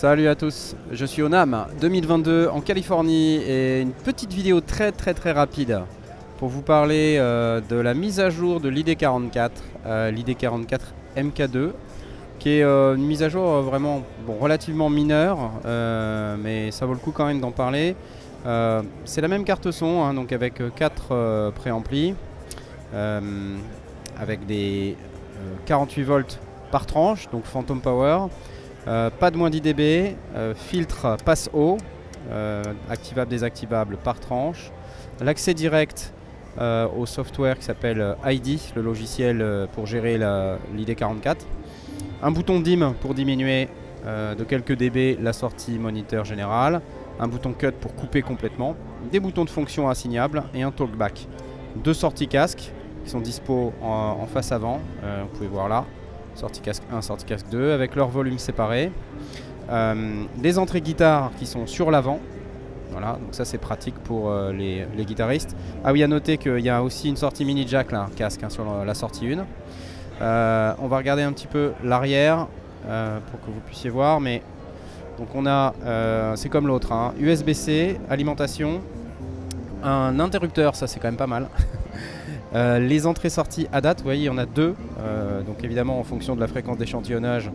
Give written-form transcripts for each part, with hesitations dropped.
Salut à tous, je suis au NAMM 2022 en Californie et une petite vidéo très rapide pour vous parler de la mise à jour de l'ID44, l'ID44 MK2 qui est une mise à jour vraiment relativement mineure mais ça vaut le coup quand même d'en parler. C'est la même carte son hein, donc avec 4 préamplis avec des 48 volts par tranche, donc Phantom Power. Pas de moins 10 dB, filtre passe haut, activable, désactivable par tranche. L'accès direct au software qui s'appelle ID, le logiciel pour gérer l'ID44. Un bouton DIM pour diminuer de quelques dB la sortie moniteur général. Un bouton cut pour couper complètement. Des boutons de fonction assignables et un talkback. 2 sorties casque qui sont dispo en face avant, vous pouvez voir là. Sortie casque 1, sortie casque 2 avec leur volume séparé. Les entrées guitare qui sont sur l'avant. Voilà, donc ça c'est pratique pour les guitaristes. Ah oui, à noter qu'il y a aussi une sortie mini jack là, casque hein, sur la sortie 1. On va regarder un petit peu l'arrière pour que vous puissiez voir. Mais donc on a, c'est comme l'autre, hein, USB-C, alimentation, un interrupteur, ça c'est quand même pas mal. Les entrées-sorties à date, vous voyez, il y en a 2. Donc évidemment, en fonction de la fréquence d'échantillonnage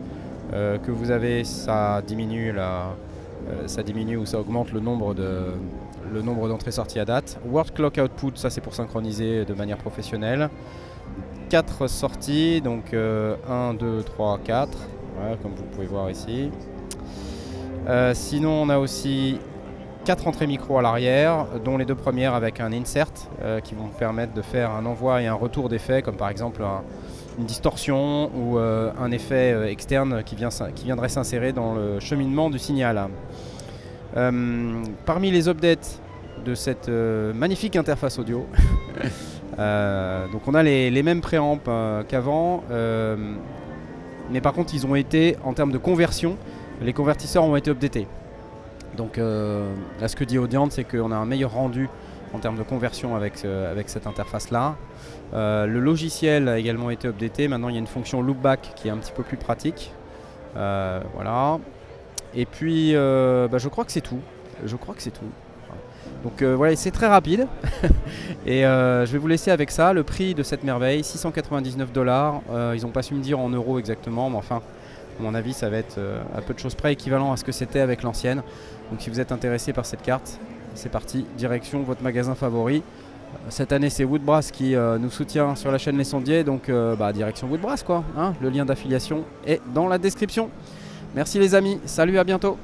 que vous avez, ça diminue, ou ça augmente le nombre d'entrées-sorties à date. Word Clock Output, ça c'est pour synchroniser de manière professionnelle. 4 sorties, donc 1, 2, 3, 4, voilà, comme vous pouvez voir ici. Sinon, on a aussi 4 entrées micro à l'arrière, dont les 2 premières avec un insert qui vont permettre de faire un envoi et un retour d'effet, comme par exemple une distorsion ou un effet externe qui viendrait s'insérer dans le cheminement du signal. Parmi les updates de cette magnifique interface audio, donc on a les mêmes préamps qu'avant, mais par contre ils ont été, en termes de conversion, les convertisseurs ont été updatés. Donc là ce que dit Audient, c'est qu'on a un meilleur rendu en termes de conversion avec cette interface là. Le logiciel a également été updaté. Maintenant il y a une fonction loopback qui est un petit peu plus pratique. Voilà. Et puis je crois que c'est tout. Donc voilà, c'est très rapide. Et je vais vous laisser avec ça. Le prix de cette merveille, 699 $. Ils n'ont pas su me dire en euros exactement, mais enfin à mon avis ça va être à peu de choses près équivalent à ce que c'était avec l'ancienne. Donc si vous êtes intéressé par cette carte, c'est parti, direction votre magasin favori. Cette année c'est Woodbrass qui nous soutient sur la chaîne Les Sondiers, donc direction Woodbrass quoi, hein. Le lien d'affiliation est dans la description. Merci les amis, salut, à bientôt.